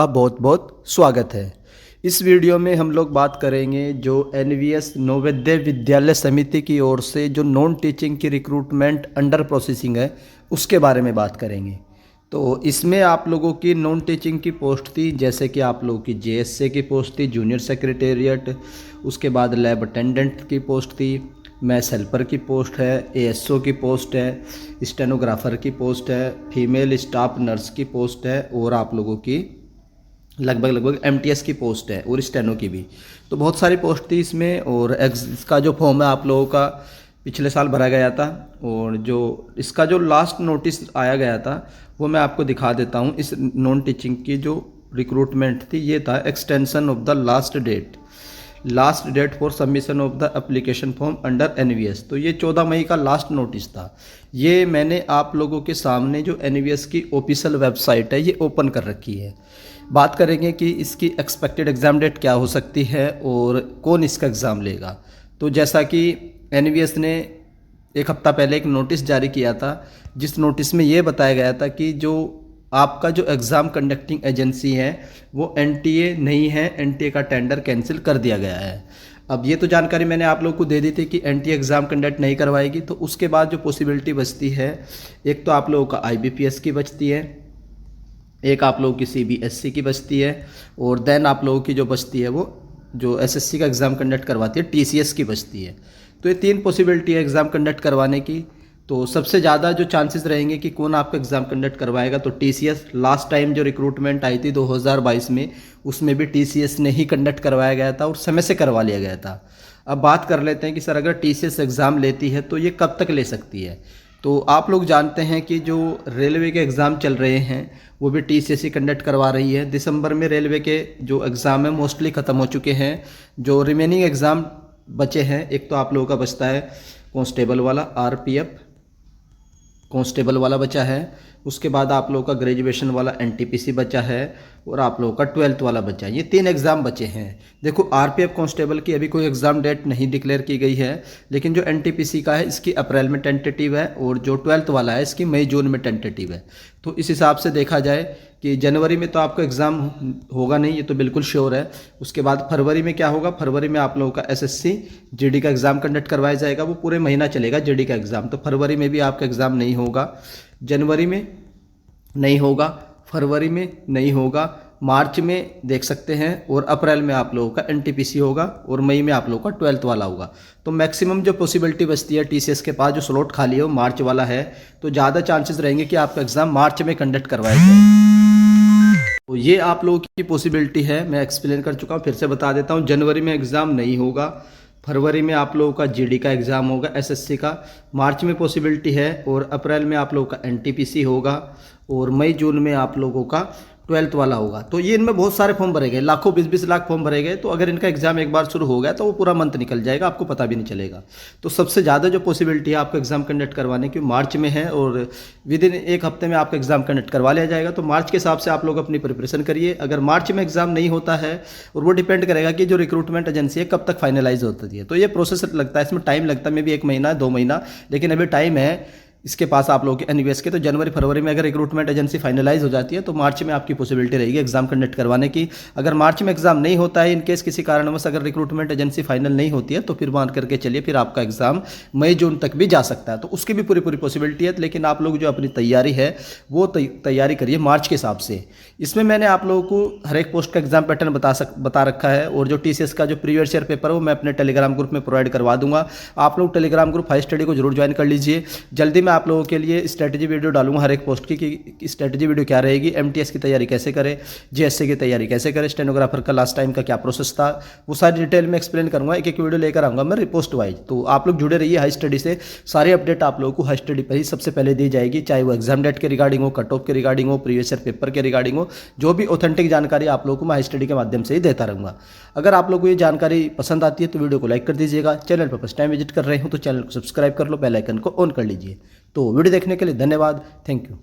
का बहुत बहुत स्वागत है। इस वीडियो में हम लोग बात करेंगे जो एनवीएस नवोदय विद्यालय समिति की ओर से जो नॉन टीचिंग की रिक्रूटमेंट अंडर प्रोसेसिंग है उसके बारे में बात करेंगे। तो इसमें आप लोगों की नॉन टीचिंग की पोस्ट थी, जैसे कि आप लोगों की जेएसए की पोस्ट थी, जूनियर सेक्रेटेरिएट, उसके बाद लैब अटेंडेंट की पोस्ट थी, मैथ्स हेल्पर की पोस्ट है, एएसओ की पोस्ट है, स्टेनोग्राफर की पोस्ट है, फीमेल स्टाफ नर्स की पोस्ट है और आप लोगों की लगभग एमटीएस की पोस्ट है और स्टेनो की भी। तो बहुत सारी पोस्ट थी इसमें। और इसका जो फॉर्म है आप लोगों का पिछले साल भरा गया था और जो इसका जो लास्ट नोटिस आया गया था वो मैं आपको दिखा देता हूँ। इस नॉन टीचिंग की जो रिक्रूटमेंट थी ये था extension of the last date for submission of the application form under NVS. तो ये 14 मई का लास्ट नोटिस था। ये मैंने आप लोगों के सामने जो एनवीएस की ऑफिशियल वेबसाइट है ये ओपन कर रखी है। बात करेंगे कि इसकी एक्सपेक्टेड एग्ज़ाम डेट क्या हो सकती है और कौन इसका एग्ज़ाम लेगा। तो जैसा कि एनवीएस ने एक हफ़्ता पहले एक नोटिस जारी किया था, जिस नोटिस में ये बताया गया था कि जो आपका जो एग्ज़ाम कंडक्टिंग एजेंसी है वो एनटीए नहीं है, एनटीए का टेंडर कैंसिल कर दिया गया है। अब ये तो जानकारी मैंने आप लोगों को दे दी थी कि एनटीए एग्ज़ाम कंडक्ट नहीं करवाएगी। तो उसके बाद जो पॉसिबिलिटी बचती है, एक तो आप लोगों का आईबीपीएस की बचती है, एक आप लोगों की सीबीएसई की बचती है और देन आप लोगों की जो बचती है वो जो एसएससी का एग्ज़ाम कंडक्ट करवाती है टीसीएस की बचती है। तो ये 3 पॉसिबिलिटी है एग्ज़ाम कंडक्ट करवाने की। तो सबसे ज़्यादा जो चांसेस रहेंगे कि कौन आपका एग्ज़ाम कंडक्ट करवाएगा, तो टीसीएस। लास्ट टाइम जो रिक्रूटमेंट आई थी 2022 में, उसमें भी टीसीएस ने ही कंडक्ट करवाया गया था और समय से करवा लिया गया था। अब बात कर लेते हैं कि सर अगर टीसीएस एग्ज़ाम लेती है तो ये कब तक ले सकती है। तो आप लोग जानते हैं कि जो रेलवे के एग्ज़ाम चल रहे हैं वो भी टीसीएस ही कंडक्ट करवा रही है। दिसंबर में रेलवे के जो एग्ज़ाम है मोस्टली ख़त्म हो चुके हैं। जो रिमेनिंग एग्ज़ाम बचे हैं, एक तो आप लोगों का बचता है कांस्टेबल वाला, आरपीएफ कांस्टेबल वाला बचा है, उसके बाद आप लोगों का ग्रेजुएशन वाला एनटीपीसी बचा है और आप लोगों का 12th वाला बचा है। ये 3 एग्ज़ाम बचे हैं। देखो आरपीएफ कांस्टेबल की अभी कोई एग्ज़ाम डेट नहीं डिक्लेयर की गई है, लेकिन जो एनटीपीसी का है इसकी अप्रैल में टेंटेटिव है और जो 12th वाला है इसकी मई जून में टेंटेटिव है। तो इस हिसाब से देखा जाए कि जनवरी में तो आपका एग्ज़ाम होगा नहीं, ये तो बिल्कुल श्योर है। उसके बाद फरवरी में क्या होगा, फरवरी में आप लोगों का एसएससी जीडी का एग्ज़ाम कंडक्ट करवाया जाएगा, वो पूरे महीना चलेगा जीडी का एग्ज़ाम। तो फरवरी में भी आपका एग्ज़ाम नहीं होगा, जनवरी में नहीं होगा, फरवरी में नहीं होगा, मार्च में देख सकते हैं और अप्रैल में आप लोगों का एनटीपीसी होगा और मई में आप लोगों का 12th वाला होगा। तो मैक्सिमम जो पॉसिबिलिटी बचती है टीसीएस के पास जो स्लॉट खाली है वो मार्च वाला है, तो ज़्यादा चांसेस रहेंगे कि आपका एग्ज़ाम मार्च में कंडक्ट करवाया जाए। तो ये आप लोगों की पॉसिबिलिटी है, मैं एक्सप्लेन कर चुका हूँ, फिर से बता देता हूँ। जनवरी में एग्ज़ाम नहीं होगा, फरवरी में आप लोगों का जीडी का एग्ज़ाम होगा एसएससी का, मार्च में पॉसिबिलिटी है और अप्रैल में आप लोगों का एनटीपीसी होगा और मई जून में आप लोगों का 12th वाला होगा। तो ये इनमें बहुत सारे फॉर्म भरे गए, लाखों 20-20 लाख फॉर्म भरे गए। तो अगर इनका एग्जाम एक बार शुरू हो गया तो वो पूरा मंथ निकल जाएगा, आपको पता भी नहीं चलेगा। तो सबसे ज़्यादा जो पॉसिबिलिटी है आपको एग्जाम कंडक्ट करवाने की मार्च में है और विद इन एक हफ्ते में आपका एग्जाम कंडक्ट करवा लिया जाएगा। तो मार्च के हिसाब से आप लोग अपनी प्रिपरेशन करिए। अगर मार्च में एग्जाम नहीं होता है, और वो डिपेंड करेगा कि जो रिक्रूटमेंट एजेंसी है कब तक फाइनलाइज होती है। तो ये प्रोसेस लगता है, इसमें टाइम लगता है, मे भी 1 महीना 2 महीना, लेकिन अभी टाइम है इसके पास आप लोगों के एनवीएस के। तो जनवरी फरवरी में अगर रिक्रूटमेंट एजेंसी फाइनलाइज हो जाती है तो मार्च में आपकी पॉसिबिलिटी रहेगी एग्जाम कंडक्ट करवाने की। अगर मार्च में एग्जाम नहीं होता है, इनकेस किसी कारणवश अगर रिक्रूटमेंट एजेंसी फाइनल नहीं होती है, तो फिर मान करके चलिए फिर आपका एग्जाम मई जून तक भी जा सकता है। तो उसकी भी पूरी पॉसिबिलिटी है, लेकिन आप लोग जो अपनी तैयारी है वो तैयारी करिए मार्च के हिसाब से। इसमें मैंने आप लोगों को हर एक पोस्ट का एग्जाम पैटर्न बता रखा है और जो टीसीएस का जो प्रीवियस ईयर पेपर है वो मैं अपने टेलीग्राम ग्रुप में प्रोवाइड करवा दूंगा। आप लोग टेलीग्राम ग्रुप हाई स्टडी को जरूर ज्वाइन कर लीजिए। जल्दी मैं आप लोगों के लिए स्ट्रेटजी वीडियो डालूंगा हर एक पोस्ट की कि स्ट्रेटजी वीडियो क्या रहेगी, एमटीएस की तैयारी कैसे करें, जेएससी की तैयारी कैसे करें, स्टेनोग्राफर का लास्ट टाइम का क्या प्रोसेस था, वो सारी डिटेल में एक्सप्लेन करूंगा। एक एक वीडियो लेकर आऊंगा मैं रिपोस्ट वाइज। तो आप लोग जुड़े रहिए हाई स्टडी से, सारी अपडेट आप लोगों को हाई स्टडी पर ही सबसे पहले दी जाएगी, चाहे वो एग्जाम डेट के रिगार्डिंग हो, कट ऑफ के रिगार्डिंग हो, प्रीवियस ईयर पेपर के रिगार्डिंग हो, जो भी ऑथेंटिक जानकारी आप लोगों को मैं हाई स्टडी के माध्यम से ही देता रहूँगा। अगर आप लोगों को ये जानकारी पसंद आती है तो वीडियो को लाइक कर दीजिएगा। चैनल पर फर्स्ट टाइम विजिट कर रहे हो तो चैनल को सब्सक्राइब कर लो, बेल आइकन को ऑन कर लीजिए। तो वीडियो देखने के लिए धन्यवाद, थैंक यू।